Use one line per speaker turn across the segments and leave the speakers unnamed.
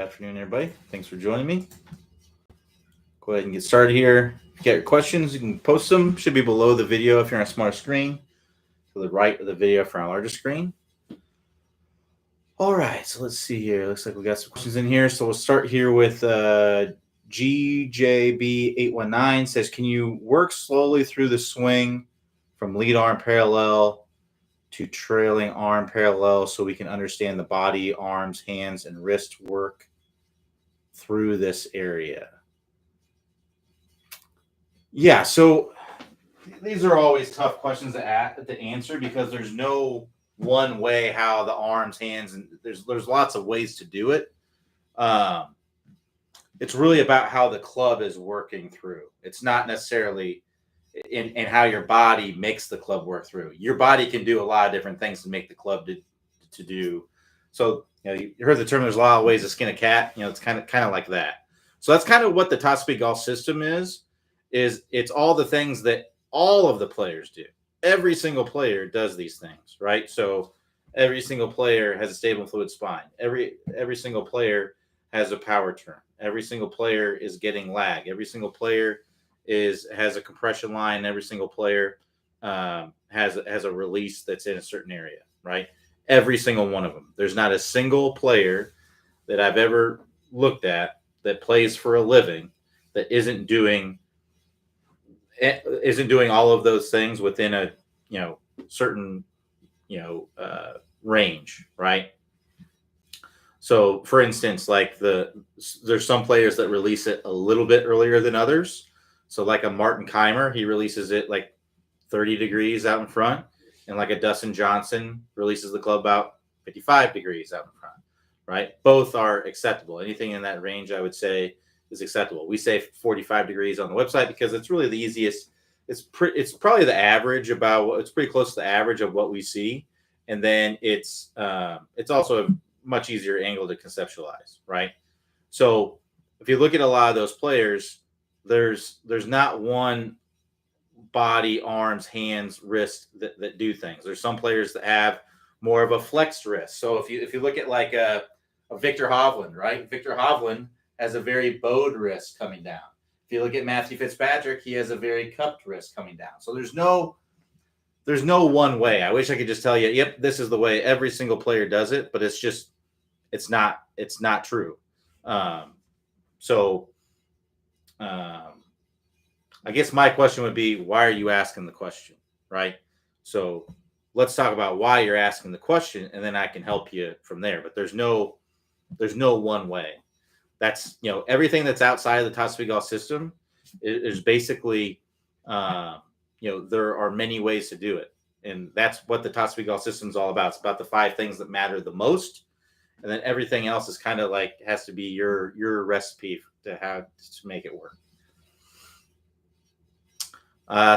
afternoon, everybody. Thanks for joining me. Go ahead and get started here. If you got your questions, you can post them. Should be below the video if you're on a smaller screen. To the right of the video if you're on a larger screen. All right, so let's see here. Looks like we got some questions in here. So we'll start here with GJB819 says, can you work slowly through the swing from lead arm parallel to trailing arm parallel so we can understand the body, arms, hands, and wrist work through this area? Yeah, so these are always tough questions to answer because there's no one way how the arms, hands, and there's lots of ways to do it. It's really about how the club is working through. It's not necessarily in how your body makes the club work through. Your body can do a lot of different things to make the club to do. So you heard the term. There's a lot of ways to skin a cat. It's kind of like that. So that's kind of what the top speed golf system is. It's all the things that all of the players do. Every single player does these things, right? So every single player has a stable fluid spine. Every single player has a power turn. Every single player is getting lag. Every single player has a compression line. Every single player has a release that's in a certain area, right? Every single one of them. There's not a single player that I've ever looked at that plays for a living that isn't doing all of those things within a certain range, right? So for instance, like there's some players that release it a little bit earlier than others. So like a Martin Keimer, he releases it like 30 degrees out in front, and like a Dustin Johnson releases the club about 55 degrees out in front, right? Both are acceptable. Anything in that range, I would say, is acceptable. We say 45 degrees on the website because it's really the easiest. It's probably the average it's pretty close to the average of what we see. And then it's also a much easier angle to conceptualize, right? So if you look at a lot of those players, there's not one body, arms, hands, wrist that do things. There's some players that have more of a flexed wrist. So if you look at like a Victor Hovland, right? Victor Hovland has a very bowed wrist coming down. If you look at Matthew Fitzpatrick, he has a very cupped wrist coming down. So there's no one way. I wish I could just tell you, yep, this is the way every single player does it, but it's not true. I guess my question would be, why are you asking the question, right? So let's talk about why you're asking the question, and then I can help you from there. But there's no one way. That's everything that's outside of the top speed golf system is basically there are many ways to do it, and that's what the top speed golf system is all about. It's about the 5 things that matter the most, and then everything else is kind of like has to be your recipe to make it work.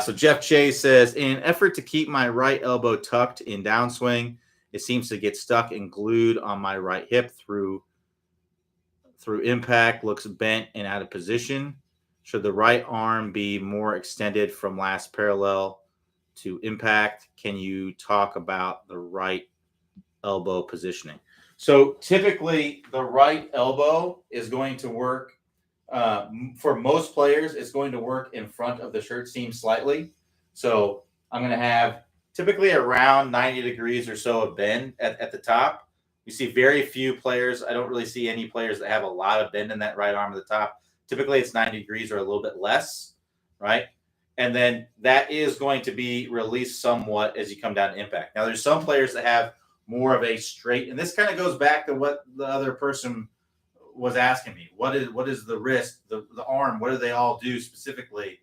So Jeff Chase says, in an effort to keep my right elbow tucked in downswing, it seems to get stuck and glued on my right hip through impact, looks bent and out of position. Should the right arm be more extended from last parallel to impact? Can you talk about the right elbow positioning? So typically the right elbow is going to work for most players. It's going to work in front of the shirt seam slightly. So I'm going to have typically around 90 degrees or so of bend at the top. You see very few players. I don't really see any players that have a lot of bend in that right arm at the top. Typically, it's 90 degrees or a little bit less, right? And then that is going to be released somewhat as you come down to impact. Now, there's some players that have more of a straight, and this kind of goes back to what the other person was asking me. What is the wrist, the arm? What do they all do specifically?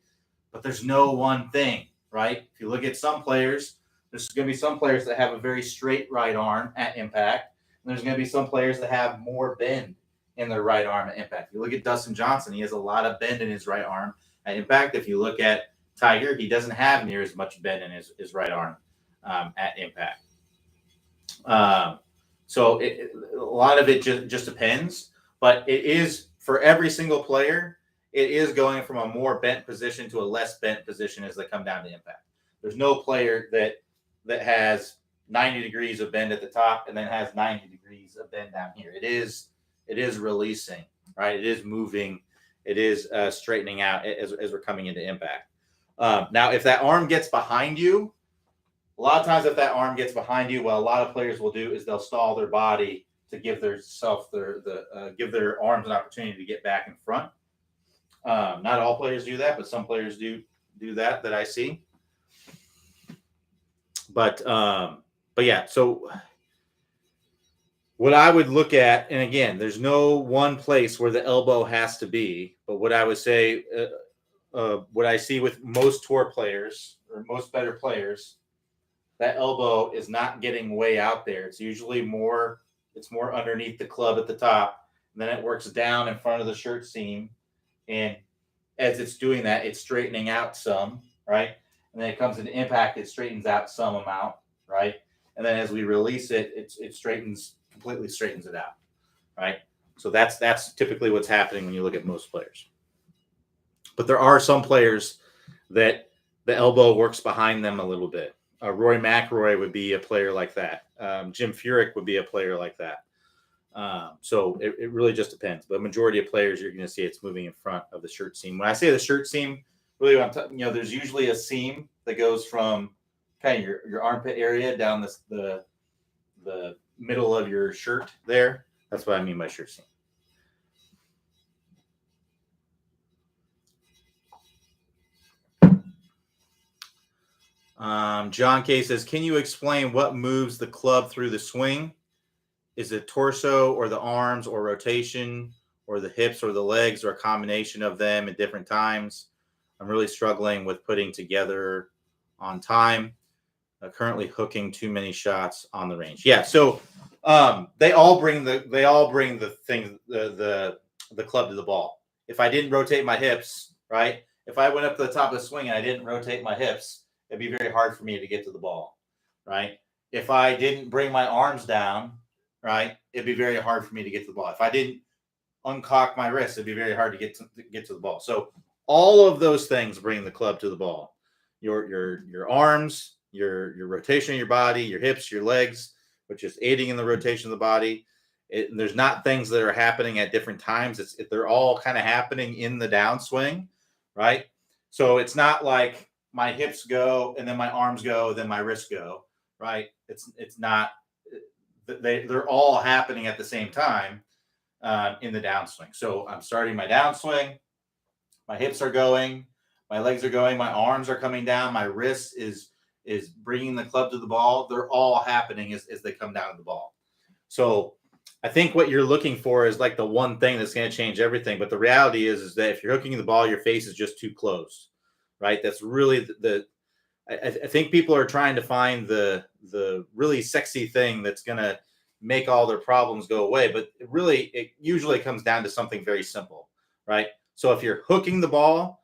But there's no one thing, right? If you look at some players, there's going to be some players that have a very straight right arm at impact. And there's going to be some players that have more bend in their right arm at impact. If you look at Dustin Johnson, he has a lot of bend in his right arm at impact. If you look at Tiger, he doesn't have near as much bend in his right arm at impact. So a lot of it just depends. But it is, for every single player, it is going from a more bent position to a less bent position as they come down to impact. There's no player that has 90 degrees of bend at the top and then has 90 degrees of bend down here. It's it is releasing, right? It is moving. It is straightening out as we're coming into impact. Now, if that arm gets behind you, a lot of times if that arm gets behind you, what a lot of players will do is they'll stall their body to give give their arms an opportunity to get back in front. Not all players do that, but some players do that I see. But yeah, so what I would look at, and again, there's no one place where the elbow has to be, but what I would say, what I see with most tour players or most better players, that elbow is not getting way out there. It's usually more underneath the club at the top, and then it works down in front of the shirt seam, and as it's doing that, it's straightening out some, right? And then it comes into impact, it straightens out some amount, right? And then as we release it, it completely straightens it out, right? So that's typically what's happening when you look at most players. But there are some players that the elbow works behind them a little bit. Roy McIlroy would be a player like that. Jim Furyk would be a player like that. So it really just depends. But majority of players, you're going to see it's moving in front of the shirt seam. When I say the shirt seam, really, there's usually a seam that goes from kind of your armpit area down the middle of your shirt there. That's what I mean by shirt seam. John K says, can you explain what moves the club through the swing? Is it torso or the arms or rotation or the hips or the legs or a combination of them at different times? I'm really struggling with putting together on time. Currently hooking too many shots on the range. Yeah, so they all bring the club to the ball. If I didn't rotate my hips, right? If I went up to the top of the swing and I didn't rotate my hips, it'd be very hard for me to get to the ball, right? If I didn't bring my arms down, right, it'd be very hard for me to get to the ball. If I didn't uncock my wrist, it'd be very hard to get to the ball. So all of those things bring the club to the ball. Your arms, your rotation of your body, your hips, your legs, which is aiding in the rotation of the body. There's not things that are happening at different times. They're all kind of happening in the downswing, right? So it's not like my hips go and then my arms go, then my wrists go, right? It's not. They're all happening at the same time in the downswing. So I'm starting my downswing. My hips are going. My legs are going. My arms are coming down. My wrist is bringing the club to the ball. They're all happening as they come down to the ball. So I think what you're looking for is like the one thing that's going to change everything. But the reality is that if you're hooking the ball, your face is just too close, right? That's really I think people are trying to find the really sexy thing that's going to make all their problems go away. But it usually comes down to something very simple, right? So if you're hooking the ball,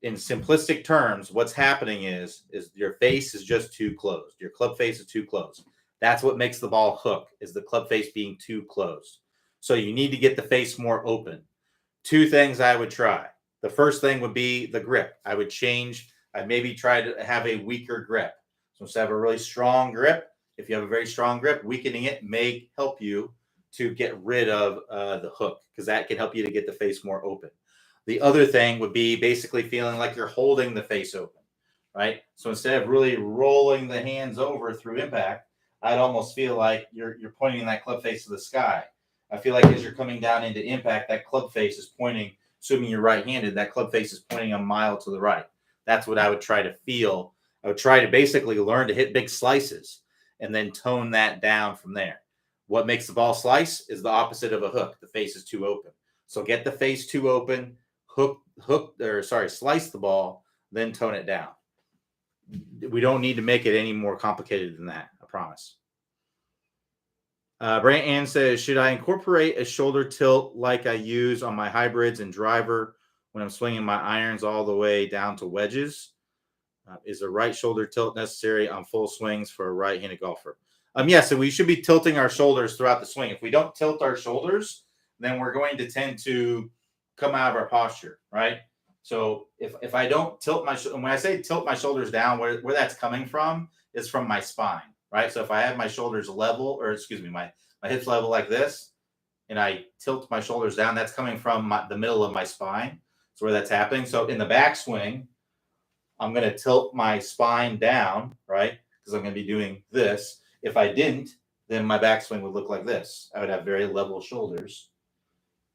in simplistic terms, what's happening is your face is just too closed. Your club face is too closed. That's what makes the ball hook, is the club face being too closed. So you need to get the face more open. Two things I would try. The first thing would be the grip. I'd maybe try to have a weaker grip. So instead of a really strong grip, if you have a very strong grip, weakening it may help you to get rid of the hook, because that can help you to get the face more open. The other thing would be basically feeling like you're holding the face open, right? So instead of really rolling the hands over through impact, I'd almost feel like you're pointing that club face to the sky. I feel like as you're coming down into impact, that club face is pointing, assuming you're right-handed, that club face is pointing a mile to the right. That's what I would try to feel. I would try to basically learn to hit big slices and then tone that down from there. What makes the ball slice is the opposite of a hook. The face is too open. So get the face too open, slice the ball, then tone it down. We don't need to make it any more complicated than that, I promise. Brant Ann says, should I incorporate a shoulder tilt like I use on my hybrids and driver when I'm swinging my irons all the way down to wedges? Is a right shoulder tilt necessary on full swings for a right-handed golfer? Yes, so we should be tilting our shoulders throughout the swing. If we don't tilt our shoulders, then we're going to tend to come out of our posture, right? So if I don't tilt when I say tilt my shoulders down, where that's coming from is from my spine, right? So if I have my shoulders level, or excuse me, my hips level like this, and I tilt my shoulders down, that's coming from the middle of my spine. That's where that's happening. So in the backswing, I'm going to tilt my spine down, right? Because I'm going to be doing this. If I didn't, then my backswing would look like this. I would have very level shoulders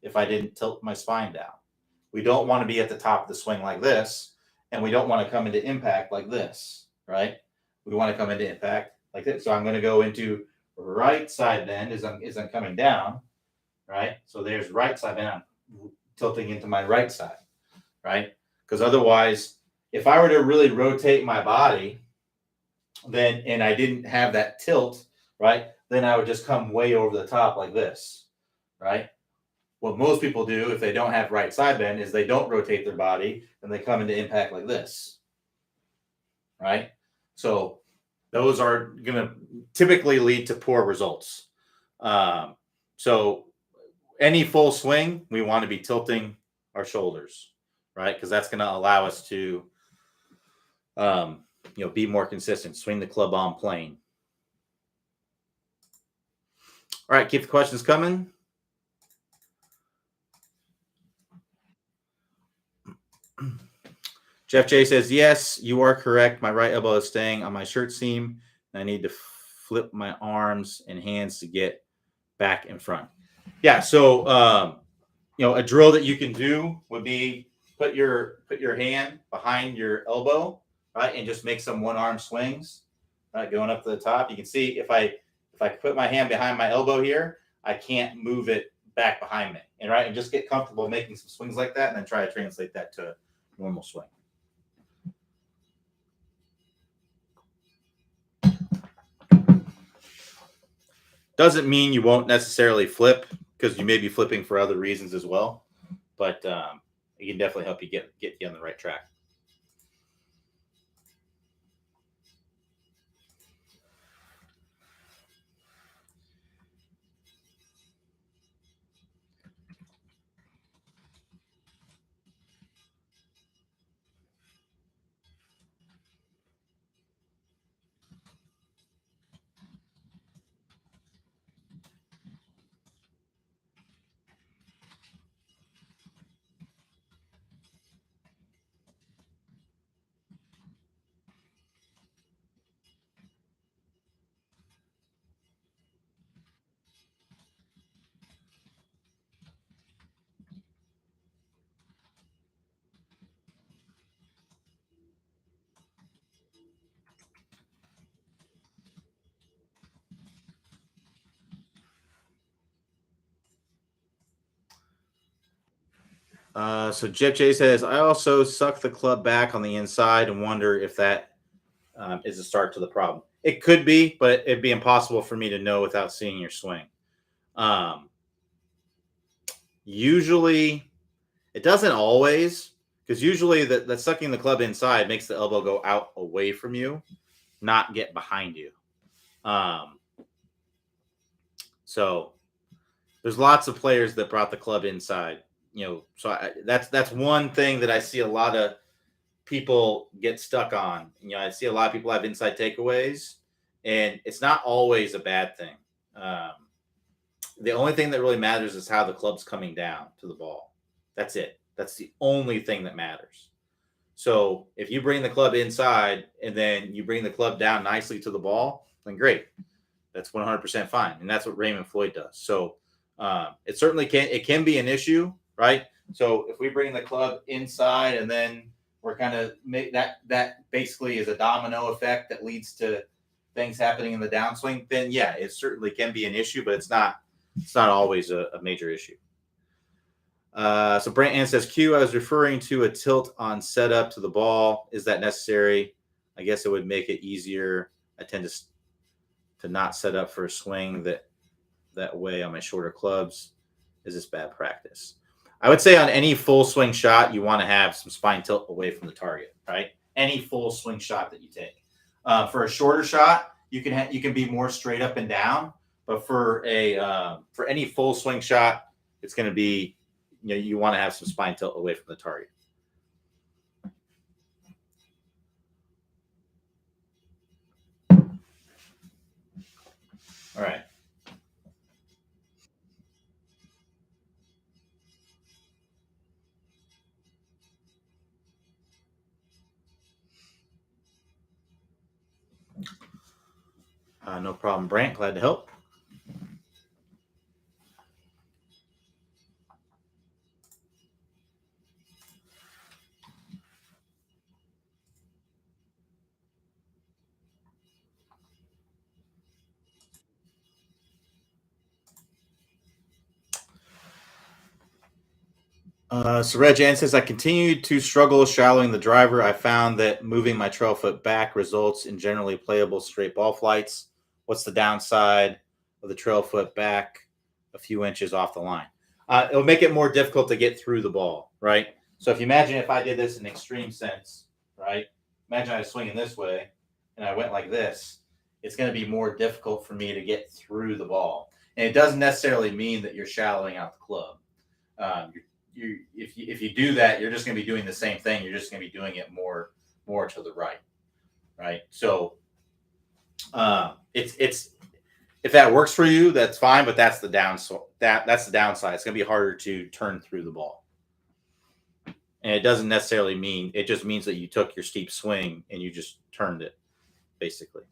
if I didn't tilt my spine down. We don't want to be at the top of the swing like this, and we don't want to come into impact like this, right? We want to come into impact like this. So I'm going to go into right side bend as I'm coming down, right? So there's right side bend. I'm tilting into my right side, right? Because otherwise, if I were to really rotate my body, then and I didn't have that tilt, right? Then I would just come way over the top like this, right? What most people do if they don't have right side bend is they don't rotate their body and they come into impact like this, right? So those are going to typically lead to poor results. So any full swing, we want to be tilting our shoulders, right? Because that's going to allow us to, be more consistent. Swing the club on plane. All right, keep the questions coming. Jeff J says, yes, you are correct. My right elbow is staying on my shirt seam, and I need to flip my arms and hands to get back in front. Yeah, so a drill that you can do would be put your hand behind your elbow, right, and just make some one arm swings, right, going up to the top. You can see if I put my hand behind my elbow here, I can't move it back behind me, and just get comfortable making some swings like that, and then try to translate that to a normal swing. Doesn't mean you won't necessarily flip, because you may be flipping for other reasons as well, but it can definitely help you get you on the right track. So Jeff J says, I also suck the club back on the inside and wonder if that is a start to the problem. It could be, but it'd be impossible for me to know without seeing your swing. Usually, it doesn't always, because usually the sucking the club inside makes the elbow go out away from you, not get behind you. So there's lots of players that brought the club inside. So that's one thing that I see a lot of people get stuck on. I see a lot of people have inside takeaways, and it's not always a bad thing. The only thing that really matters is how the club's coming down to the ball. That's it. That's the only thing that matters. So if you bring the club inside and then you bring the club down nicely to the ball, then great. That's 100% fine, and that's what Raymond Floyd does. So it certainly can be an issue, right? So if we bring the club inside and then we're kind of make that basically is a domino effect that leads to things happening in the downswing, then yeah, it certainly can be an issue, but it's not always a major issue. So Brant Ann says, Q, I was referring to a tilt on setup to the ball. Is that necessary? I guess it would make it easier. I tend to not set up for a swing that way on my shorter clubs. Is this bad practice? I would say on any full swing shot, you want to have some spine tilt away from the target, right? Any full swing shot that you take. For a shorter shot, you can be more straight up and down, but for any full swing shot, it's going to be, you want to have some spine tilt away from the target. All right. No problem, Brant. Glad to help. So Reg Ann says, I continued to struggle shallowing the driver. I found that moving my trail foot back results in generally playable straight ball flights. What's the downside of the trail foot back a few inches off the line? It'll make it more difficult to get through the ball, right? So if you imagine if I did this in extreme sense, right? Imagine I was swinging this way and I went like this. It's going to be more difficult for me to get through the ball. And it doesn't necessarily mean that you're shallowing out the club. If you do that, you're just going to be doing the same thing. You're just going to be doing it more to the right? So it's if that works for you, that's fine. But that's the downside. That's the downside. It's going to be harder to turn through the ball, and it doesn't necessarily mean it just means that you took your steep swing and you just turned it, basically.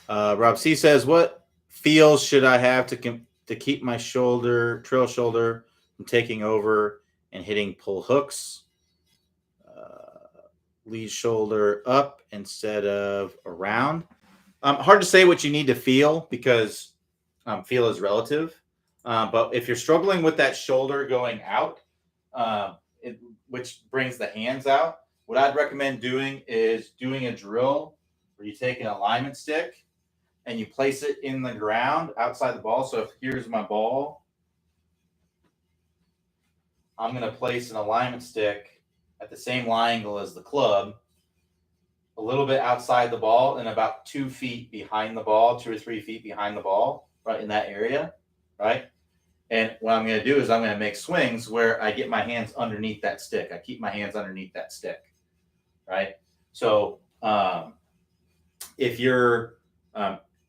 Rob C says, "What feels should I have to keep my trail shoulder from taking over and hitting pull hooks? Lead shoulder up instead of around." Hard to say what you need to feel because feel is relative. But if you're struggling with that shoulder going out, which brings the hands out, what I'd recommend doing is doing a drill where you take an alignment stick and you place it in the ground outside the ball. So if here's my ball, I'm going to place an alignment stick at the same line angle as the club, a little bit outside the ball and about 2 feet behind the ball, 2 or 3 feet behind the ball, right in that area, right? And what I'm going to do is I'm going to make swings where I get my hands underneath that stick. I keep my hands underneath that stick, right? So if you're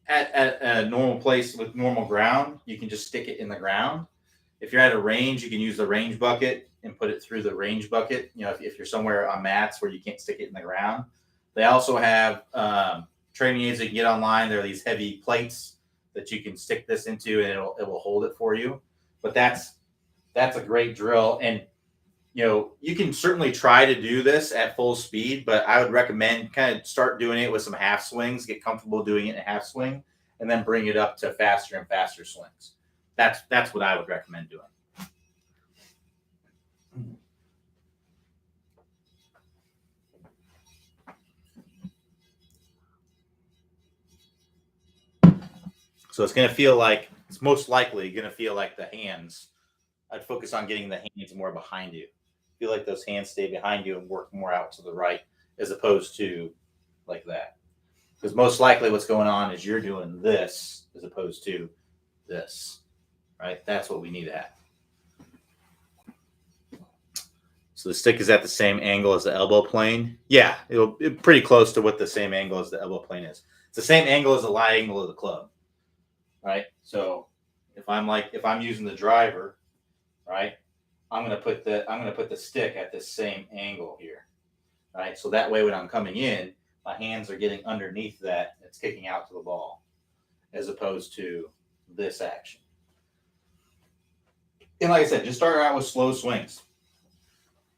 at a normal place with normal ground, you can just stick it in the ground. If you're at a range, you can use the range bucket and put it through the range bucket. You know, if you're somewhere on mats where you can't stick it in the ground. They also have training aids that you can get online. There are these heavy plates that you can stick this into, and it will hold it for you. But that's a great drill, and you know you can certainly try to do this at full speed. But I would recommend kind of start doing it with some half swings, get comfortable doing it in a half swing, and then bring it up to faster and faster swings. That's what I would recommend doing. So it's most likely going to feel like the hands. I'd focus on getting the hands more behind you. Feel like those hands stay behind you and work more out to the right as opposed to like that. Because most likely what's going on is you're doing this as opposed to this, right? That's what we need to have. So the stick is at the same angle as the elbow plane. Yeah, it'll be pretty close to what the same angle as the elbow plane is. It's the same angle as the lie angle of the club, right? So if I'm using the driver, right, I'm gonna put the stick at the same angle here, right? So that way when I'm coming in, my hands are getting underneath that. It's kicking out to the ball, as opposed to this action. And like I said, just start out with slow swings.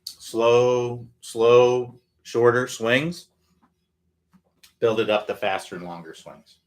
Slow, shorter swings. Build it up to faster and longer swings.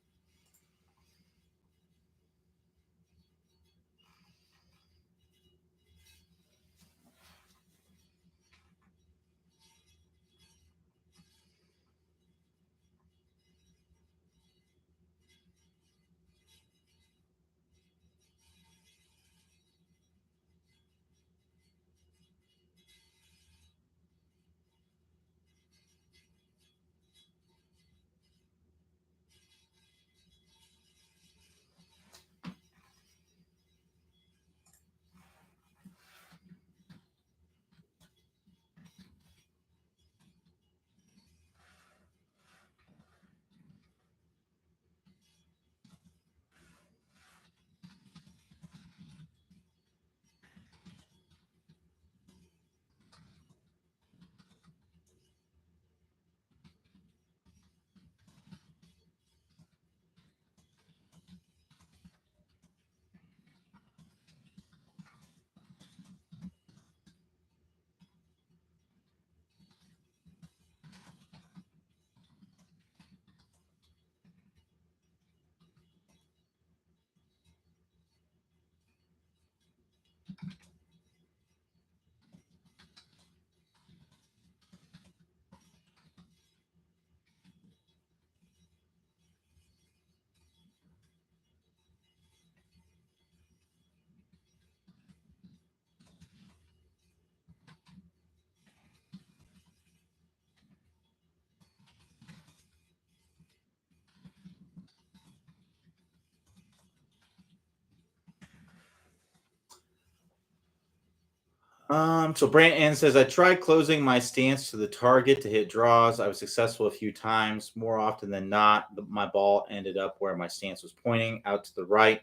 So Brant Ann says, I tried closing my stance to the target to hit draws. I was successful a few times. More often than not, my ball ended up where my stance was pointing out to the right.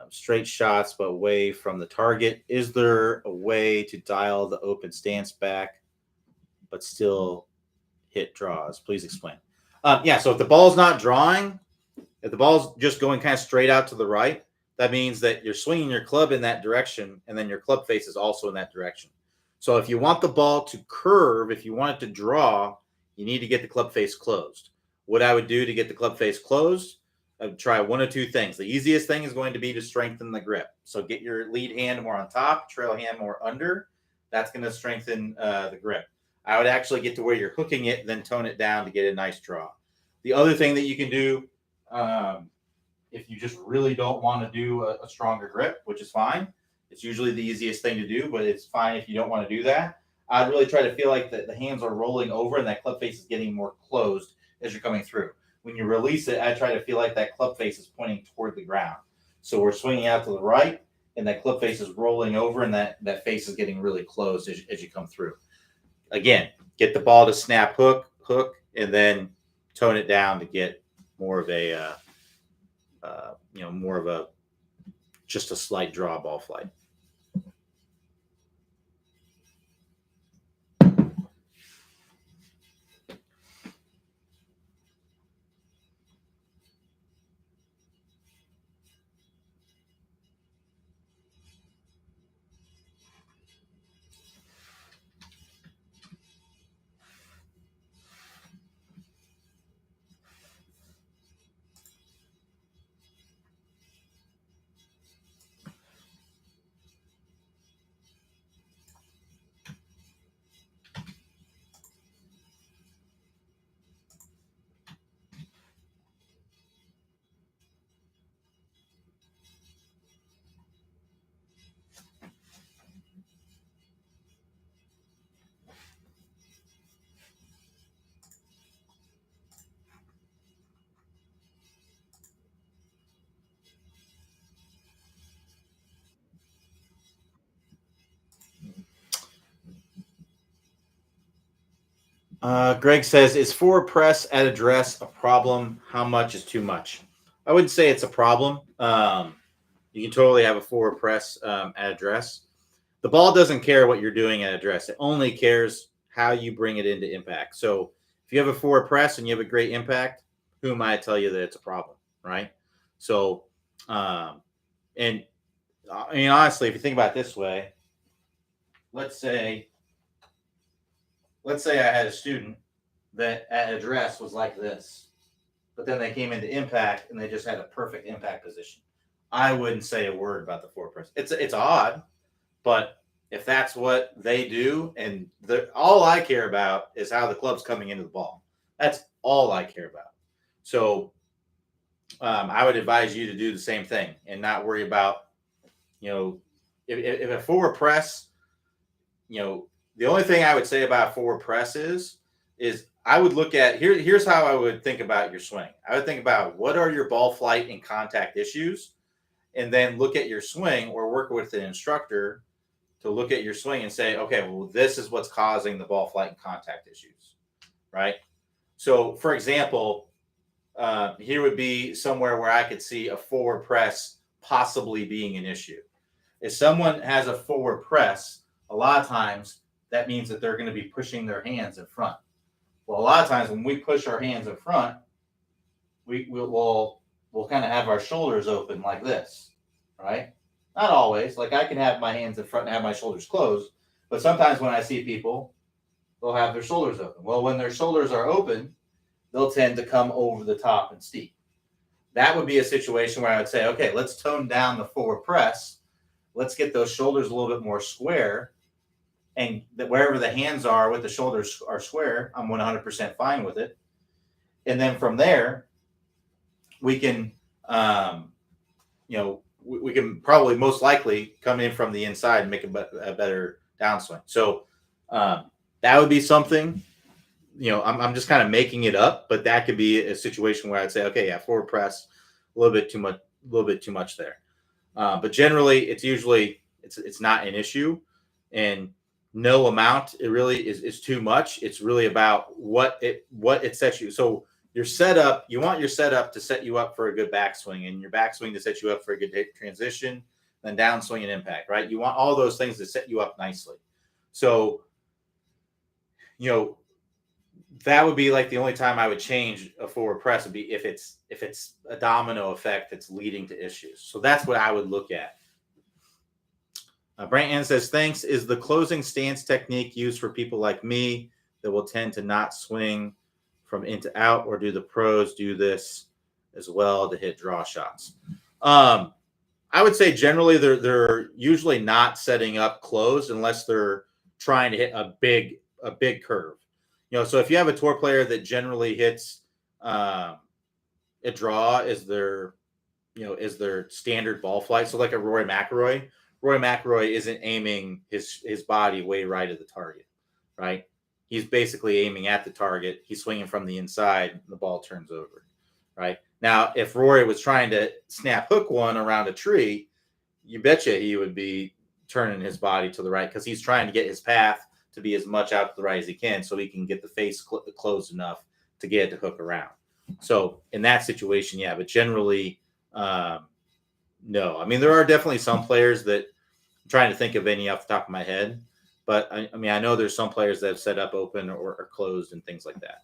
Straight shots, but away from the target. Is there a way to dial the open stance back, but still hit draws? Please explain. Yeah, so if the ball's not drawing, if the ball's just going kind of straight out to the right, that means that you're swinging your club in that direction, and then your club face is also in that direction. So if you want the ball to curve, if you want it to draw, you need to get the club face closed. What I would do to get the club face closed, I would try one of two things. The easiest thing is going to be to strengthen the grip. So get your lead hand more on top, trail hand more under. That's going to strengthen the grip. I would actually get to where you're hooking it, then tone it down to get a nice draw. The other thing that you can do, if you just really don't want to do a stronger grip, which is fine. It's usually the easiest thing to do, but it's fine if you don't want to do that. I'd really try to feel like the hands are rolling over and that club face is getting more closed as you're coming through. When you release it, I try to feel like that club face is pointing toward the ground. So we're swinging out to the right, and that club face is rolling over, and that face is getting really closed as you come through. Again, get the ball to snap hook, and then tone it down to get more of a just a slight draw ball flight. Greg says, is forward press at address a problem? How much is too much? I wouldn't say it's a problem. You can totally have a forward press at address. The ball doesn't care what you're doing at address. It only cares how you bring it into impact. So if you have a forward press and you have a great impact, who am I to tell you that it's a problem, right? So, and I mean, honestly, if you think about it this way, let's say I had a student that at address was like this, but then they came into impact and they just had a perfect impact position. I wouldn't say a word about the forward press. It's odd, but if that's what they do, and all I care about is how the club's coming into the ball. That's all I care about. So I would advise you to do the same thing and not worry about, if a forward press, the only thing I would say about forward press is I would look at here's how I would think about your swing. I would think about what are your ball flight and contact issues, and then look at your swing or work with an instructor to look at your swing and say, okay, well, this is what's causing the ball flight and contact issues, right? So, for example, here would be somewhere where I could see a forward press possibly being an issue. If someone has a forward press, a lot of times that means that they're going to be pushing their hands in front. Well, a lot of times when we push our hands in front, we'll kind of have our shoulders open like this, right? Not always. Like I can have my hands in front and have my shoulders closed, but sometimes when I see people, they'll have their shoulders open. Well, when their shoulders are open, they'll tend to come over the top and steep. That would be a situation where I would say, okay, let's tone down the forward press. Let's get those shoulders a little bit more square. And wherever the hands are with the shoulders are square, I'm 100% fine with it. And then from there, we can, we can probably most likely come in from the inside and make a better downswing. So that would be something, I'm just kind of making it up, but that could be a situation where I'd say, okay, yeah, forward press, a little bit too much there. But generally, it's usually it's not an issue. and no amount it really is too much. It's really about what it sets you. So your setup, you want your setup to set you up for a good backswing, and your backswing to set you up for a good transition, then downswing and impact, right? You want all those things to set you up nicely. So, that would be like the only time I would change a forward press would be if it's a domino effect that's leading to issues. So that's what I would look at. Brandon says, thanks. Is the closing stance technique used for people like me that will tend to not swing from in to out, or do the pros do this as well to hit draw shots? I would say generally they're usually not setting up closed unless they're trying to hit a big curve. So if you have a tour player that generally hits a draw is their standard ball flight. So like a Rory McIlroy isn't aiming his body way right at the target, right? He's basically aiming at the target. He's swinging from the inside, and the ball turns over, right? Now, if Rory was trying to snap hook one around a tree, you betcha he would be turning his body to the right because he's trying to get his path to be as much out to the right as he can so he can get the face closed enough to get it to hook around. So in that situation, yeah, but generally, no. I mean, there are definitely some players that I'm trying to think of any off the top of my head, but I know there's some players that have set up open or closed and things like that.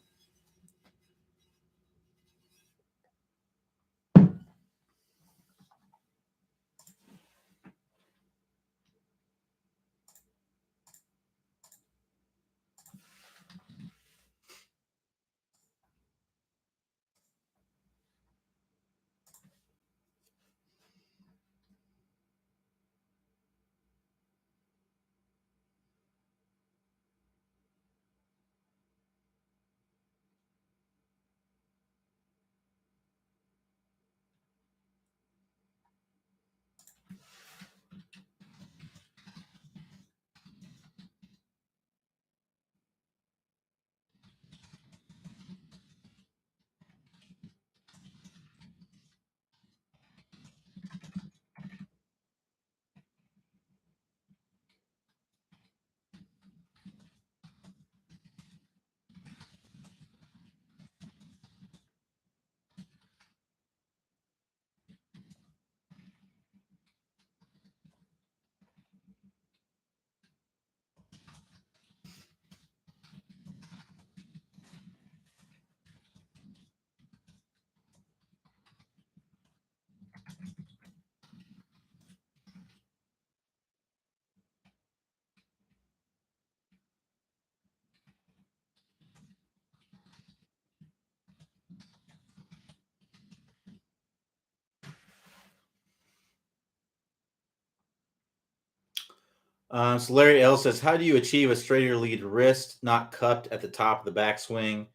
So Larry L says, how do you achieve a straighter lead wrist, not cupped at the top of the backswing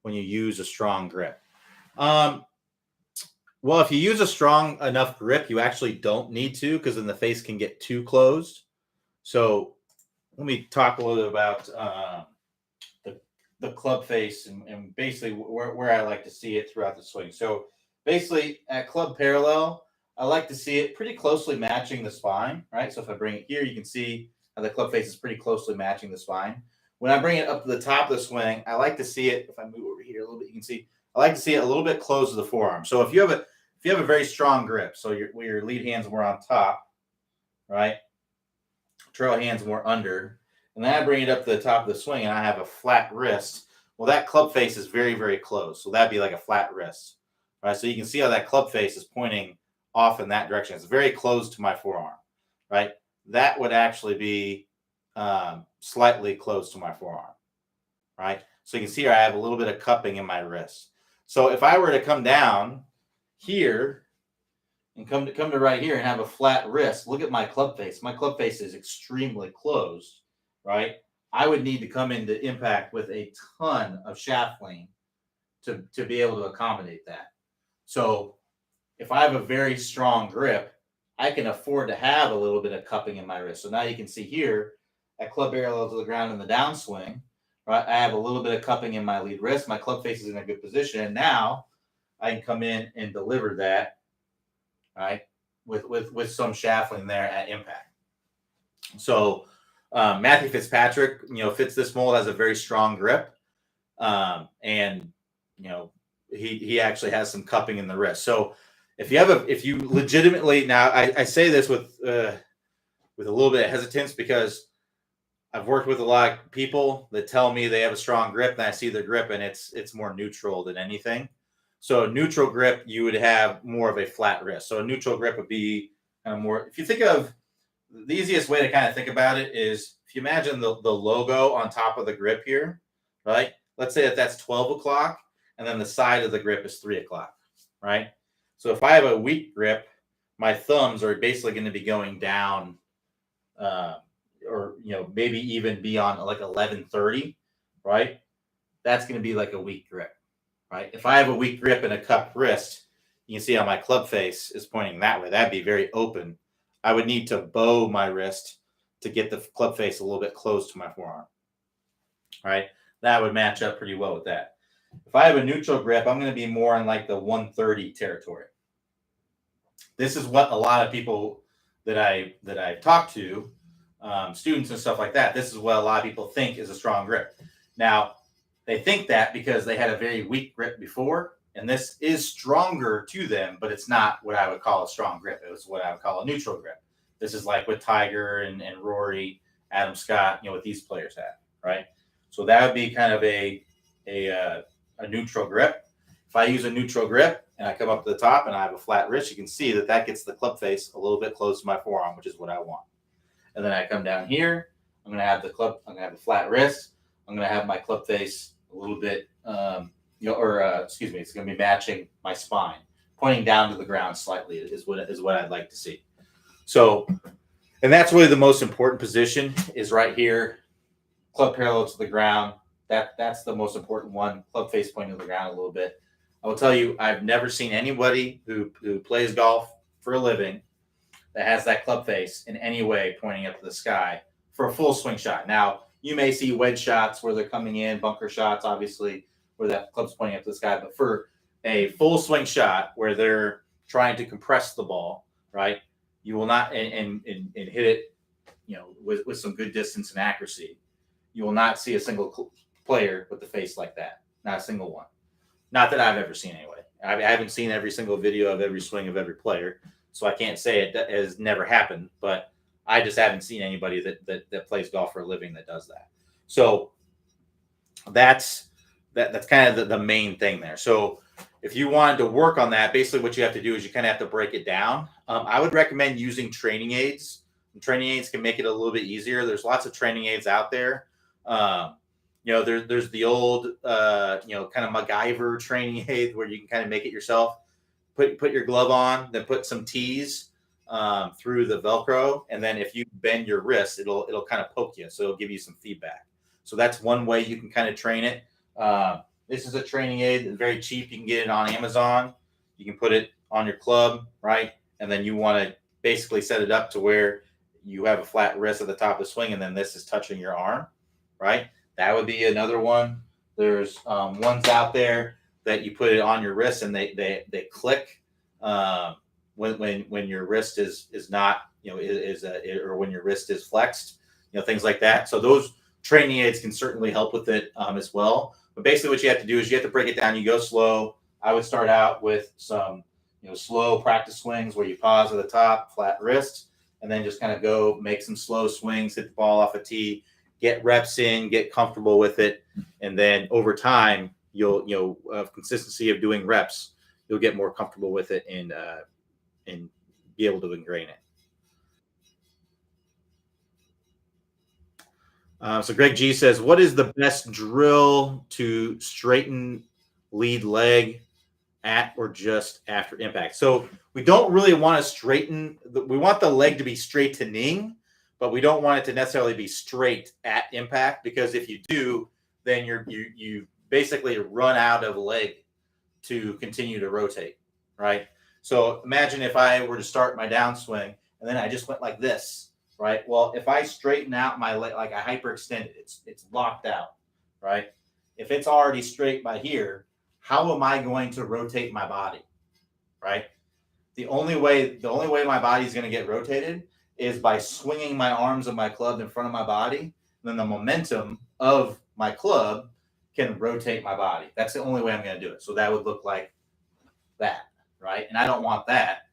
when you use a strong grip? Well, if you use a strong enough grip, you actually don't need to, because then the face can get too closed. So let me talk a little bit about the club face and basically where I like to see it throughout the swing. So basically at club parallel, I like to see it pretty closely matching the spine, right? So if I bring it here, you can see how the club face is pretty closely matching the spine. When I bring it up to the top of the swing, I like to see it. If I move over here a little bit, you can see I like to see it a little bit close to the forearm. So if you have a very strong grip, so your lead hands more on top, right? Trail hands more under, and then I bring it up to the top of the swing, and I have a flat wrist. Well, that club face is very, very close, so that'd be like a flat wrist, right? So you can see how that club face is pointing off in that direction. It's very close to my forearm, right? That would actually be slightly close to my forearm, right? So you can see here I have a little bit of cupping in my wrist. So if I were to come down here and come to right here and have a flat wrist, look at my club face. My club face is extremely closed, right? I would need to come into impact with a ton of shaft lean to be able to accommodate that. So if I have a very strong grip, I can afford to have a little bit of cupping in my wrist. So now you can see here at club parallel to the ground in the downswing, right? I have a little bit of cupping in my lead wrist. My club face is in a good position. And now I can come in and deliver that, right, with some shaft lean there at impact. So Matthew Fitzpatrick, fits this mold, has a very strong grip, and he actually has some cupping in the wrist. So if you legitimately, now I say this with a little bit of hesitance because I've worked with a lot of people that tell me they have a strong grip, and I see their grip, and it's more neutral than anything. So a neutral grip, you would have more of a flat wrist. So a neutral grip would be kind of more. If you think of the easiest way to kind of think about it is if you imagine the logo on top of the grip here, right? Let's say that that's 12 o'clock, and then the side of the grip is 3 o'clock, right? So if I have a weak grip, my thumbs are basically going to be going down. Or maybe even be on like 11:30, right? That's going to be like a weak grip, right? If I have a weak grip and a cupped wrist, you can see how my club face is pointing that way. That'd be very open. I would need to bow my wrist to get the club face a little bit close to my forearm, right? That would match up pretty well with that. If I have a neutral grip, I'm going to be more in like the 130 territory. This is what a lot of people that I've talked to, students and stuff like that, this is what a lot of people think is a strong grip. Now, they think that because they had a very weak grip before, and this is stronger to them, but it's not what I would call a strong grip. It was what I would call a neutral grip. This is like what Tiger and Rory, Adam Scott, what these players have, right? So that would be kind of a neutral grip. If I use a neutral grip and I come up to the top and I have a flat wrist, you can see that gets the club face a little bit close to my forearm, which is what I want. And then I come down here. I'm going to have the flat wrist. I'm going to have my club face a little bit, it's going to be matching my spine, pointing down to the ground slightly is what I'd like to see. So, and that's really the most important position is right here, club parallel to the ground. That's the most important one. Club face pointing to the ground a little bit. I will tell you, I've never seen anybody who plays golf for a living that has that club face in any way pointing up to the sky for a full swing shot. Now, you may see wedge shots where they're coming in, bunker shots, obviously, where that club's pointing up to the sky. But for a full swing shot where they're trying to compress the ball, right, you will not, and hit it, with some good distance and accuracy, you will not see a single player with the face like that. Not a single one. Not that I've ever seen anyway. I haven't seen every single video of every swing of every player, so I can't say it has never happened, but I just haven't seen anybody that plays golf for a living that does that. So that's kind of the main thing there. So if you wanted to work on that, basically what you have to do is you kind of have to break it down. I would recommend using training aids. Training aids can make it a little bit easier. There's lots of training aids out there. There's the old, kind of MacGyver training aid where you can kind of make it yourself. Put your glove on, then put some tees through the Velcro, and then if you bend your wrist, it'll kind of poke you, so it'll give you some feedback. So that's one way you can kind of train it. This is a training aid, it's very cheap. You can get it on Amazon. You can put it on your club, right? And then you want to basically set it up to where you have a flat wrist at the top of the swing, and then this is touching your arm, right? That would be another one. There's ones out there that you put it on your wrist and they click when your wrist is not, or when your wrist is flexed, things like that. So those training aids can certainly help with it as well. But basically what you have to do is you have to break it down. You go slow. I would start out with some, slow practice swings where you pause at the top, flat wrist, and then just kind of go make some slow swings, hit the ball off a tee, get reps in, get comfortable with it. And then over time, you'll consistency of doing reps, you'll get more comfortable with it and be able to ingrain it. So Greg G says, what is the best drill to straighten lead leg at or just after impact? So we don't really want to straighten. We want the leg to be straightening, but we don't want it to necessarily be straight at impact, because if you do, then you basically run out of leg to continue to rotate, right? So imagine if I were to start my downswing and then I just went like this, right? Well, if I straighten out my leg, like I hyperextend it, it's locked out, right? If it's already straight by here, how am I going to rotate my body, right? The only way my body is going to get rotated is by swinging my arms of my club in front of my body. Then the momentum of my club can rotate my body. That's the only way I'm going to do it. So that would look like that, right? And I don't want that.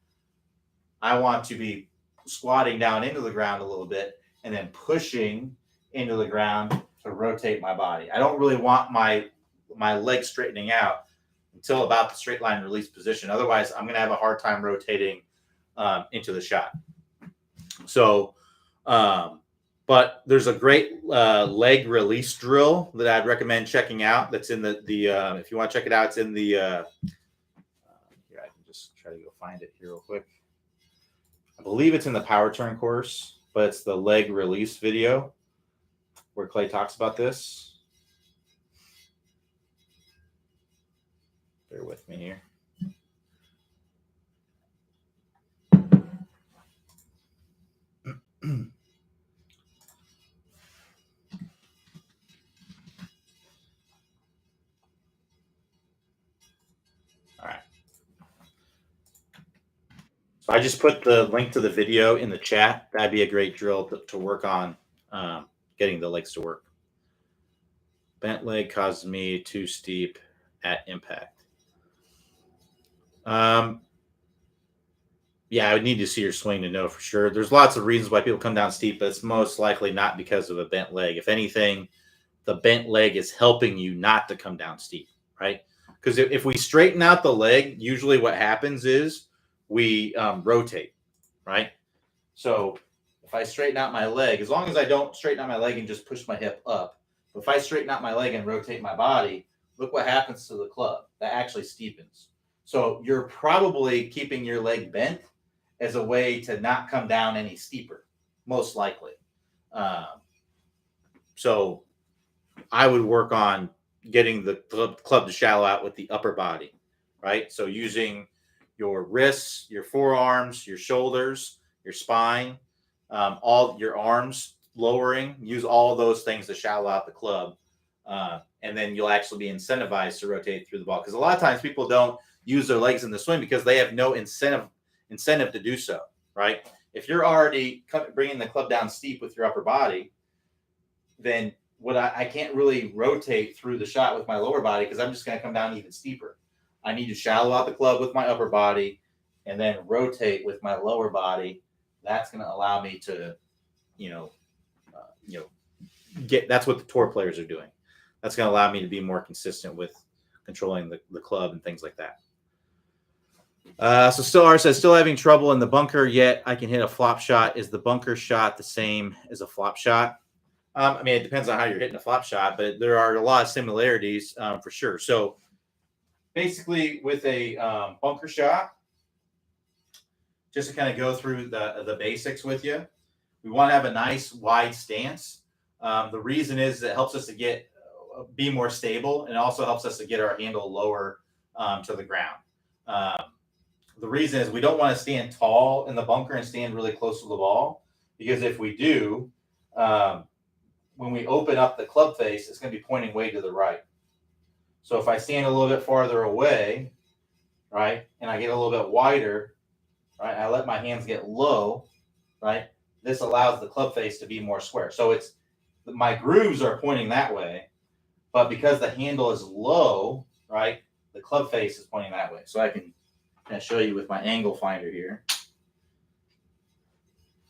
I want to be squatting down into the ground a little bit and then pushing into the ground to rotate my body. I don't really want my legs straightening out until about the straight line release position. Otherwise, I'm going to have a hard time rotating into the shot. So, but there's a great leg release drill that I'd recommend checking out. That's in the if you want to check it out, it's in the here. I can just try to go find it here real quick. I believe it's in the power turn course, but it's the leg release video where Clay talks about this. Bear with me here. All right. So I just put the link to the video in the chat. That'd be a great drill to work on getting the legs to work. Bent leg causes me too steep at impact. Yeah, I would need to see your swing to know for sure. There's lots of reasons why people come down steep, but it's most likely not because of a bent leg. If anything, the bent leg is helping you not to come down steep, right? Because if we straighten out the leg, usually what happens is we rotate, right? So if I straighten out my leg, as long as I don't straighten out my leg and just push my hip up, but if I straighten out my leg and rotate my body, look what happens to the club. That actually steepens. So you're probably keeping your leg bent as a way to not come down any steeper, most likely. So I would work on getting the club to shallow out with the upper body, right? So using your wrists, your forearms, your shoulders, your spine, all your arms lowering, use all of those things to shallow out the club. And then you'll actually be incentivized to rotate through the ball. Because a lot of times people don't use their legs in the swing because they have no incentive to do so, right? If you're already bringing the club down steep with your upper body, then I can't really rotate through the shot with my lower body because I'm just going to come down even steeper. I need to shallow out the club with my upper body and then rotate with my lower body. That's going to allow me to, that's what the tour players are doing. That's going to allow me to be more consistent with controlling the club and things like that. So Stellar says, still having trouble in the bunker, yet I can hit a flop shot. Is the bunker shot the same as a flop shot? I mean, it depends on how you're hitting a flop shot, but there are a lot of similarities for sure. So basically with a bunker shot, just to kind of go through the basics with you, we want to have a nice wide stance. The reason is it helps us to be more stable, and it also helps us to get our handle lower to the ground. The reason is we don't want to stand tall in the bunker and stand really close to the ball, because if we do, when we open up the club face, it's going to be pointing way to the right. So if I stand a little bit farther away, right, and I get a little bit wider, right, I let my hands get low, right, this allows the club face to be more square. So my grooves are pointing that way, but because the handle is low, right, the club face is pointing that way. So I can kind of show you with my angle finder here.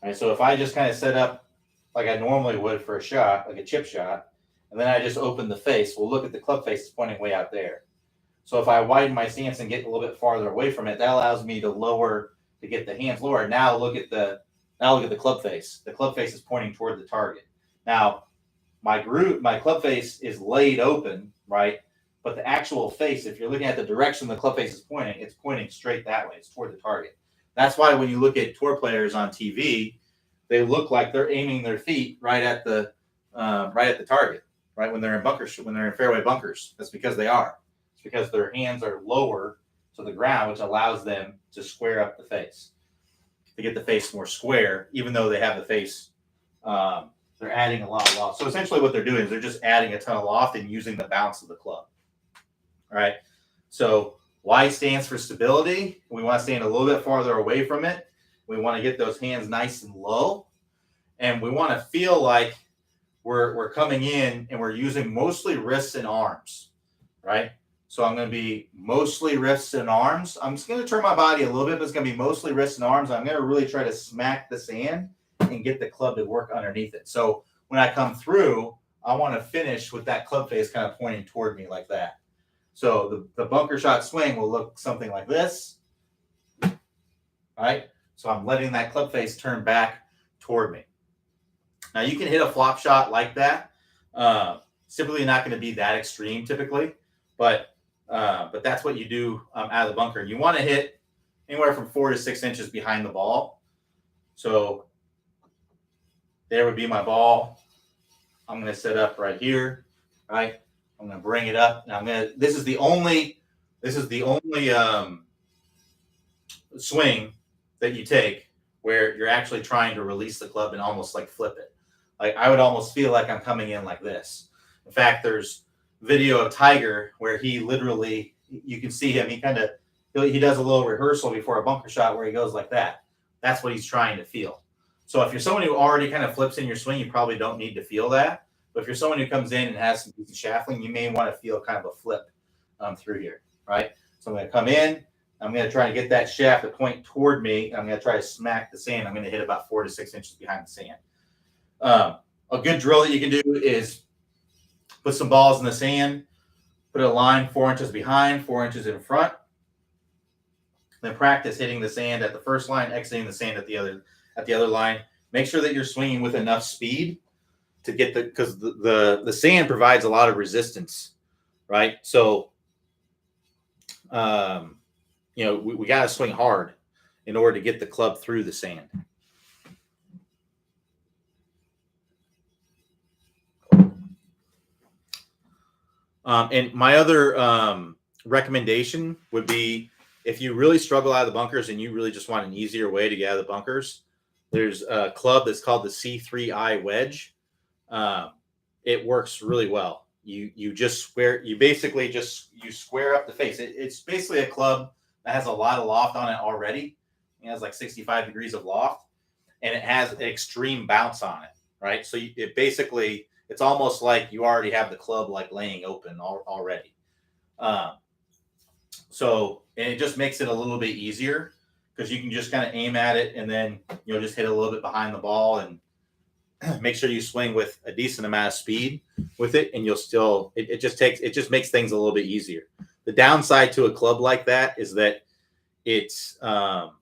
All right, so if I just kind of set up like I normally would for a shot, like a chip shot, and then I just open the face, well, look at the club face is pointing way out there. So if I widen my stance and get a little bit farther away from it, that allows me to get the hands lower. Now look at the club face. The club face is pointing toward the target. Now my club face is laid open, right? But the actual face, if you're looking at the direction the club face is pointing, it's pointing straight that way. It's toward the target. That's why when you look at tour players on TV, they look like they're aiming their feet right at the target, right? When they're in bunkers, when they're in fairway bunkers, that's because they are. It's because their hands are lower to the ground, which allows them to square up the face, to get the face more square, even though they have the face. They're adding a lot of loft. So essentially what they're doing is they're just adding a ton of loft and using the bounce of the club. All right. So Y stands for stability. We want to stand a little bit farther away from it. We want to get those hands nice and low, and we want to feel like we're coming in and we're using mostly wrists and arms, right? So I'm going to be mostly wrists and arms. I'm just going to turn my body a little bit, but it's going to be mostly wrists and arms. I'm going to really try to smack the sand and get the club to work underneath it. So when I come through, I want to finish with that club face kind of pointing toward me like that. So the bunker shot swing will look something like this, right? So I'm letting that club face turn back toward me. Now you can hit a flop shot like that. Typically not going to be that extreme typically, but that's what you do out of the bunker. You want to hit anywhere from 4 to 6 inches behind the ball. So there would be my ball. I'm going to set up right here, right? I'm going to bring it up. Now this is the only swing that you take where you're actually trying to release the club and almost like flip it. Like I would almost feel like I'm coming in like this. In fact, there's video of Tiger where he literally, you can see him, he does a little rehearsal before a bunker shot where he goes like that. That's what he's trying to feel. So if you're someone who already kind of flips in your swing, you probably don't need to feel that. But if you're someone who comes in and has some decent shaftling, you may want to feel kind of a flip through here, right? So I'm going to come in. I'm going to try to get that shaft to point toward me. I'm going to try to smack the sand. I'm going to hit about 4 to 6 inches behind the sand. A good drill that you can do is put some balls in the sand, put a line 4 inches behind, 4 inches in front. Then practice hitting the sand at the first line, exiting the sand at the other line. Make sure that you're swinging with enough speed to get because the sand provides a lot of resistance, right? So, we got to swing hard in order to get the club through the sand. And my other recommendation would be if you really struggle out of the bunkers and you really just want an easier way to get out of the bunkers, there's a club that's called the C3I wedge. It works really well. You square up the face. It's basically a club that has a lot of loft on it already. It has like 65 degrees of loft, and it has an extreme bounce on it, right? So it's almost like you already have the club like laying open already. And it just makes it a little bit easier because you can just kind of aim at it and then just hit a little bit behind the ball and make sure you swing with a decent amount of speed with it, and it just makes things a little bit easier. The downside to a club like that is that it's not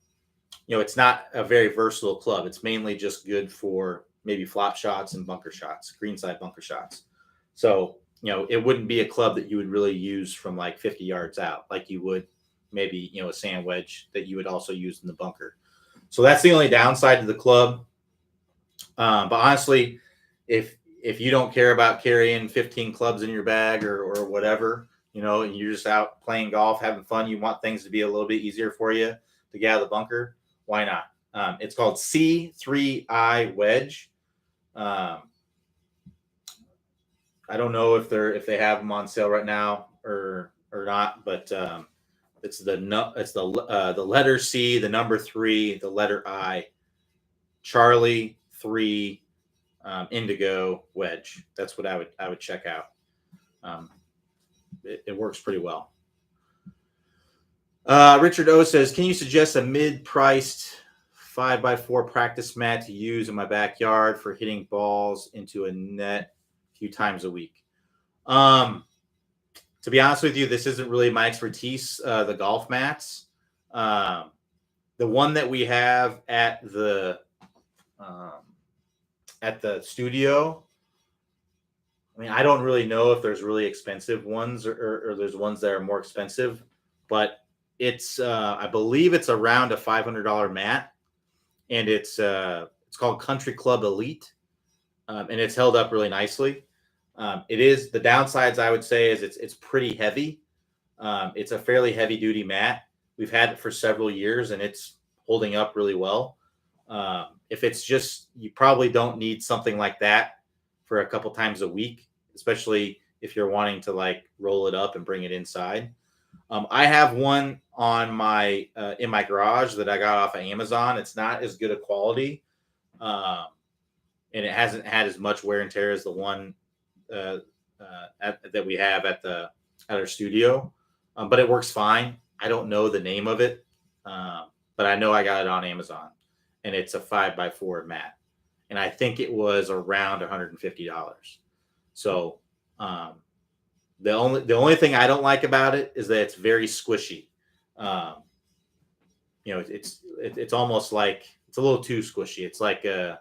a very versatile club. It's mainly just good for maybe flop shots and bunker shots, greenside bunker shots. So, it wouldn't be a club that you would really use from like 50 yards out, like you would maybe, a sand wedge that you would also use in the bunker. So that's the only downside to the club. But honestly, if you don't care about carrying 15 clubs in your bag or whatever, and you're just out playing golf, having fun, you want things to be a little bit easier for you to get out of the bunker, why not? It's called C3I wedge. I don't know if they have them on sale right now or not, but it's the letter C, the number 3, the letter I, Charlie 3 indigo wedge. That's what I would check out. It works pretty well. Richard O says, can you suggest a mid-priced 5x4 practice mat to use in my backyard for hitting balls into a net a few times a week? To be honest with you, this isn't really my expertise, the golf mats. The one that we have at the studio, I mean, I don't really know if there's really expensive ones or there's ones that are more expensive, but it's I believe it's around a $500 mat, and it's called Country Club Elite, and it's held up really nicely. It is, the downsides I would say is it's pretty heavy. It's a fairly heavy duty mat. We've had it for several years and it's holding up really well. If it's just, you probably don't need something like that for a couple times a week, especially if you're wanting to like roll it up and bring it inside. I have one on my in my garage that I got off of Amazon. It's not as good a quality, um, and it hasn't had as much wear and tear as the one uh, that we have at our studio. But it works fine. I don't know the name of it, but I know I got it on Amazon, and it's a 5x4 mat, and I think it was around $150. So um, the only thing I don't like about it is that it's very squishy. Um, it's almost like it's a little too squishy. It's like it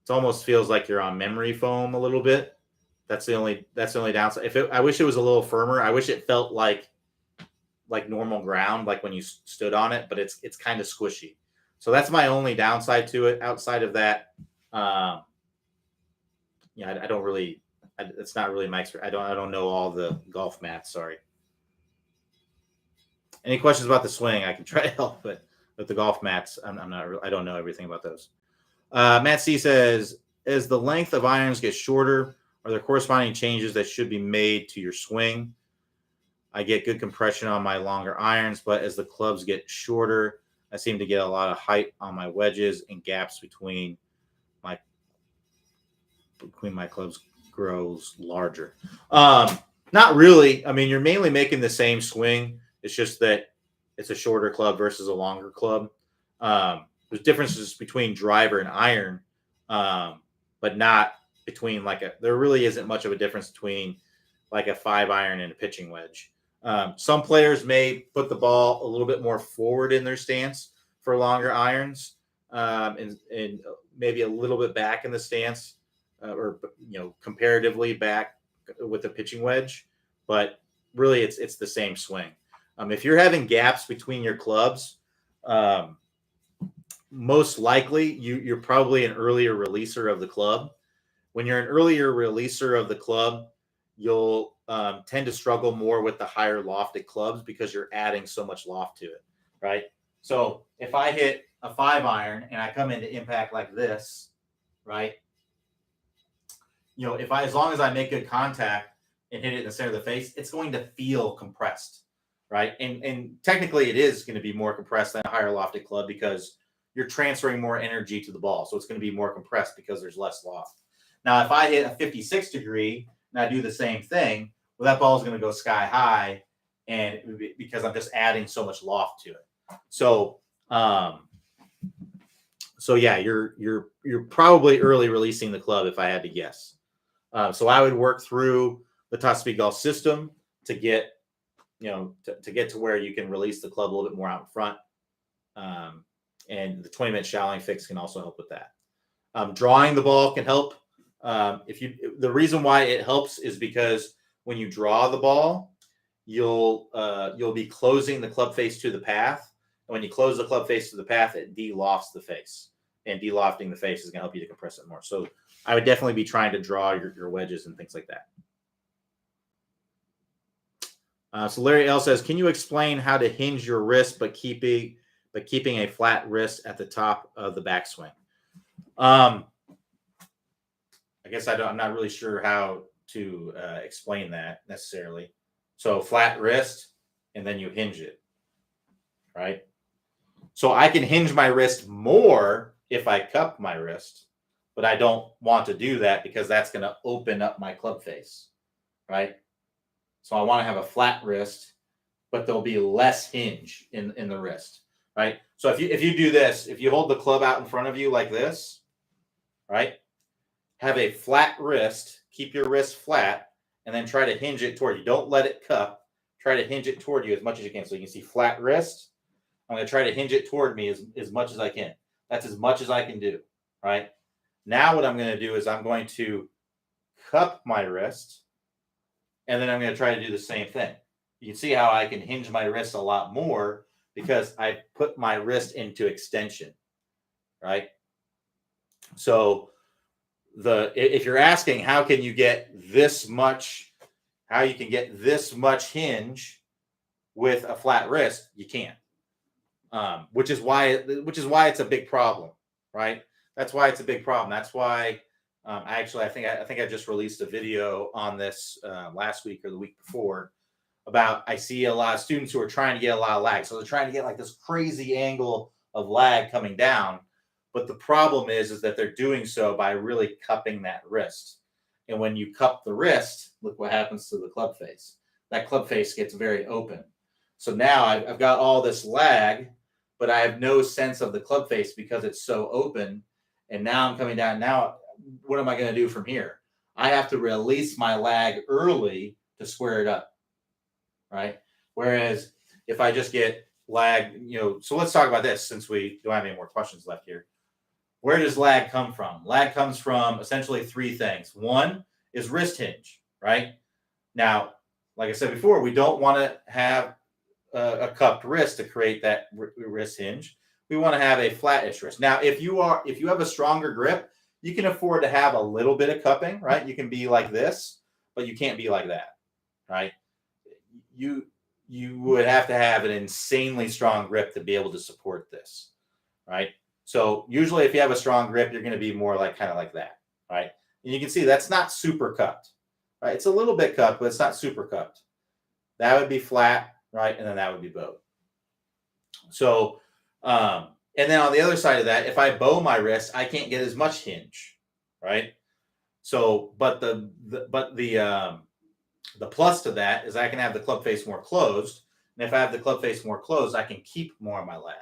almost feels like you're on memory foam a little bit. That's the only downside. I wish it was a little firmer. I wish it felt like normal ground, like when you stood on it, but it's kind of squishy. So that's my only downside to it. Outside of that, um, I don't really. It's not really my experience. I don't know all the golf mats. Sorry. Any questions about the swing? I can try to help, but with the golf mats, I'm not. I don't know everything about those. Matt C says, as the length of irons gets shorter, are there corresponding changes that should be made to your swing? I get good compression on my longer irons, but as the clubs get shorter, I seem to get a lot of height on my wedges, and gaps between my clubs grows larger. Not really. I mean, you're mainly making the same swing. It's just that it's a shorter club versus a longer club. There's differences between driver and iron, but not between there really isn't much of a difference between like a 5-iron and a pitching wedge. Some players may put the ball a little bit more forward in their stance for longer irons, and maybe a little bit back in the stance, or comparatively back with a pitching wedge. But really, it's the same swing. If you're having gaps between your clubs, most likely you're probably an earlier releaser of the club. When you're an earlier releaser of the club, you'll tend to struggle more with the higher lofted clubs because you're adding so much loft to it, right? So if I hit a 5-iron and I come into impact like this, right? As long as I make good contact and hit it in the center of the face, it's going to feel compressed, right? And technically it is going to be more compressed than a higher lofted club because you're transferring more energy to the ball. So it's going to be more compressed because there's less loft. Now, if I hit a 56 degree and I do the same thing, well, that ball is going to go sky high, and because I'm just adding so much loft to it. So yeah, you're probably early releasing the club if I had to guess. So I would work through the Top Speed Golf system to get to get to where you can release the club a little bit more out in front. And the 20-minute shallowing fix can also help with that. Drawing the ball can help. The reason why it helps is because when you draw the ball, you'll be closing the club face to the path. And when you close the club face to the path, it de-lofts the face. And de-lofting the face is going to help you to compress it more. So I would definitely be trying to draw your wedges and things like that. So Larry L says, can you explain how to hinge your wrist but keeping a flat wrist at the top of the backswing? I guess I'm not really sure how to explain that necessarily. So flat wrist, and then you hinge it, right? So I can hinge my wrist more if I cup my wrist, but I don't want to do that because that's going to open up my club face, right? So I want to have a flat wrist, but there'll be less hinge in the wrist, right? So if you do this, if you hold the club out in front of you like this, right? Have a flat wrist, keep your wrist flat, and then try to hinge it toward you. Don't let it cup. Try to hinge it toward you as much as you can. So you can see flat wrist. I'm going to try to hinge it toward me as much as I can. That's as much as I can do, right? Now what I'm going to do is I'm going to cup my wrist, and then I'm going to try to do the same thing. You can see how I can hinge my wrist a lot more because I put my wrist into extension, right? So if you're asking how can you get this much hinge with a flat wrist, you can't. Which is why it's a big problem, right? That's why it's a big problem. That's why I think I just released a video on this last week or the week before about I see a lot of students who are trying to get a lot of lag. So they're trying to get like this crazy angle of lag coming down. But the problem is that they're doing so by really cupping that wrist. And when you cup the wrist, look what happens to the club face. That club face gets very open. So now I've got all this lag, but I have no sense of the club face because it's so open. And now I'm coming down. Now, what am I going to do from here? I have to release my lag early to square it up, right? Whereas if I just get lag, so let's talk about this since we don't have any more questions left here. Where does lag come from? Lag comes from essentially three things. One is wrist hinge, right? Now, like I said before, we don't want to have a cupped wrist to create that wrist hinge. We want to have a flat-ish wrist. Now, if you have a stronger grip, you can afford to have a little bit of cupping, right? You can be like this, but you can't be like that, right? You would have to have an insanely strong grip to be able to support this, right? So usually if you have a strong grip, you're going to be more like kind of like that, right? And you can see that's not super cupped, right? It's a little bit cupped, but it's not super cupped. That would be flat, right? And then that would be bowed. So, and then on the other side of that, if I bow my wrist, I can't get as much hinge, right? So, but the plus to that is I can have the club face more closed. And if I have the club face more closed, I can keep more of my lag.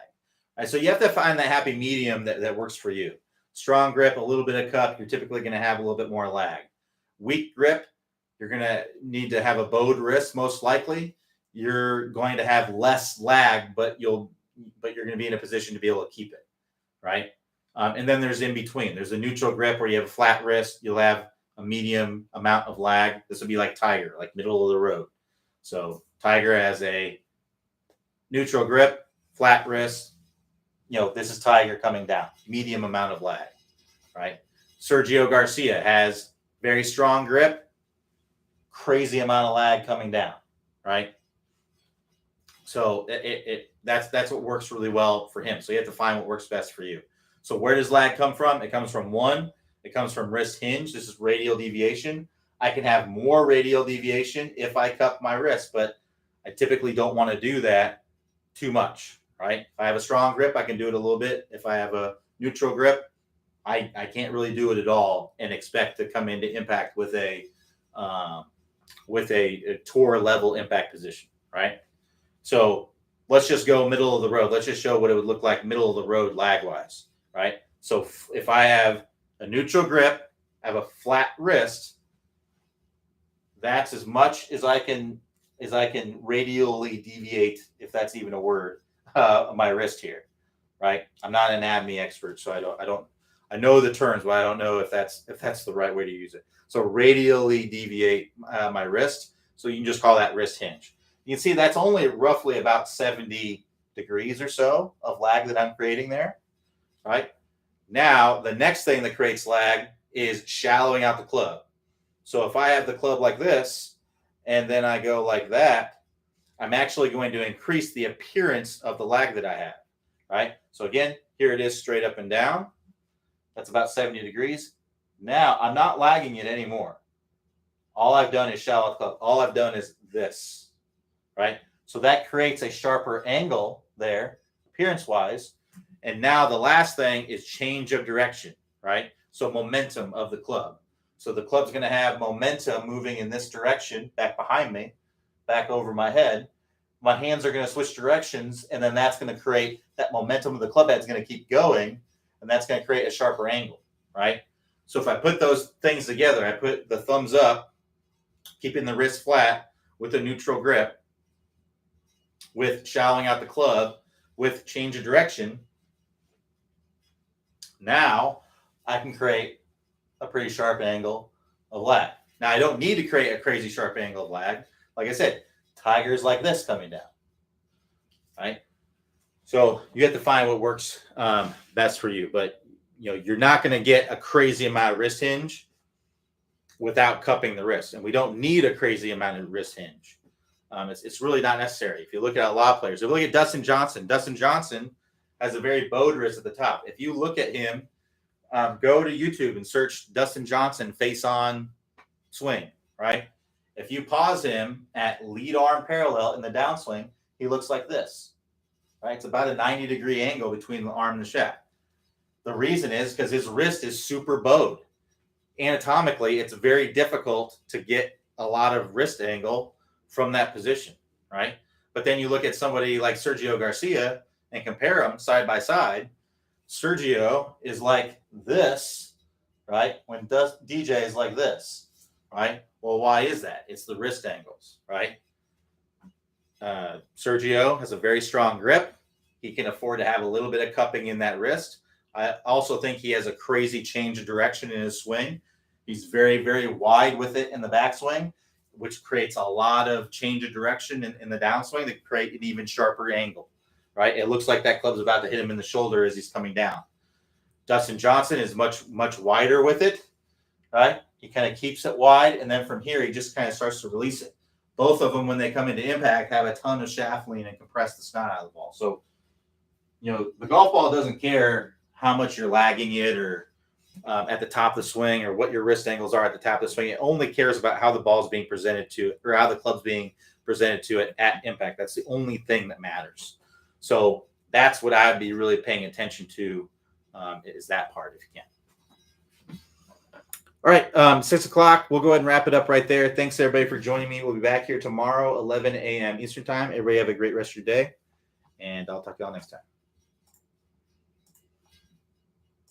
Right, so you have to find that happy medium that works for you. Strong grip, a little bit of cup, you're typically going to have a little bit more lag. Weak grip, you're going to need to have a bowed wrist most likely. You're going to have less lag, but you're going to be in a position to be able to keep it, right? And then there's in between. There's a neutral grip where you have a flat wrist. You'll have a medium amount of lag. This would be like Tiger, like middle of the road. So Tiger has a neutral grip, flat wrist. This is Tiger coming down, medium amount of lag, right? Sergio Garcia has very strong grip, crazy amount of lag coming down, right? So that's what works really well for him. So you have to find what works best for you. So where does lag come from? It comes from it comes from wrist hinge. This is radial deviation. I can have more radial deviation if I cup my wrist, but I typically don't want to do that too much. Right? If I have a strong grip, I can do it a little bit. If I have a neutral grip, I can't really do it at all and expect to come into impact with a tour level impact position, right? So let's just go middle of the road. Let's just show what it would look like middle of the road lag wise, right? So if I have a neutral grip, I have a flat wrist, that's as much as I can radially deviate, if that's even a word, my wrist here, right? I'm not an anatomy expert, so I know the terms, but I don't know if that's the right way to use it. So radially deviate my wrist. So you can just call that wrist hinge. You can see that's only roughly about 70 degrees or so of lag that I'm creating there, right? Now, the next thing that creates lag is shallowing out the club. So if I have the club like this, and then I go like that, I'm actually going to increase the appearance of the lag that I have, right? So again, here it is straight up and down. That's about 70 degrees. Now, I'm not lagging it anymore. All I've done is shallow club. All I've done is this, right? So that creates a sharper angle there, appearance-wise. And now the last thing is change of direction, right? So momentum of the club. So the club's going to have momentum moving in this direction, back behind me, back over my head. My hands are going to switch directions, and then that's going to create that momentum of the club head is going to keep going, and that's going to create a sharper angle, right? So if I put those things together, I put the thumbs up, keeping the wrist flat with a neutral grip, with shallowing out the club, with change of direction. Now I can create a pretty sharp angle of lag. Now I don't need to create a crazy sharp angle of lag. Like I said, Tiger's like this coming down, right? So you have to find what works best for you. But you're not going to get a crazy amount of wrist hinge without cupping the wrist, and we don't need a crazy amount of wrist hinge. It's really not necessary. If you look at a lot of players, if you look at Dustin Johnson has a very bowed wrist at the top. If you look at him, go to YouTube and search Dustin Johnson face on swing, right? If you pause him at lead arm parallel in the downswing, he looks like this, right? It's about a 90-degree angle between the arm and the shaft. The reason is because his wrist is super bowed. Anatomically, it's very difficult to get a lot of wrist angle from that position, right? But then you look at somebody like Sergio Garcia and compare them side by side. Sergio is like this, right? When DJ is like this, right? Well, why is that? It's the wrist angles, right? Sergio has a very strong grip. He can afford to have a little bit of cupping in that wrist. I also think he has a crazy change of direction in his swing. He's very, very wide with it in the backswing, which creates a lot of change of direction in the downswing to create an even sharper angle, right? It looks like that club's about to hit him in the shoulder as he's coming down. Dustin Johnson is much, much wider with it, right? He kind of keeps it wide, and then from here, he just kind of starts to release it. Both of them, when they come into impact, have a ton of shaft lean and compress the snot out of the ball. So, the golf ball doesn't care how much you're lagging it or at the top of the swing or what your wrist angles are at the top of the swing. It only cares about how the ball is being presented to it or how the club's being presented to it at impact. That's the only thing that matters. So that's what I'd be really paying attention to is that part if you can. All right, 6 o'clock. We'll go ahead and wrap it up right there. Thanks, everybody, for joining me. We'll be back here tomorrow, 11 a.m. Eastern Time. Everybody have a great rest of your day, and I'll talk to y'all next time.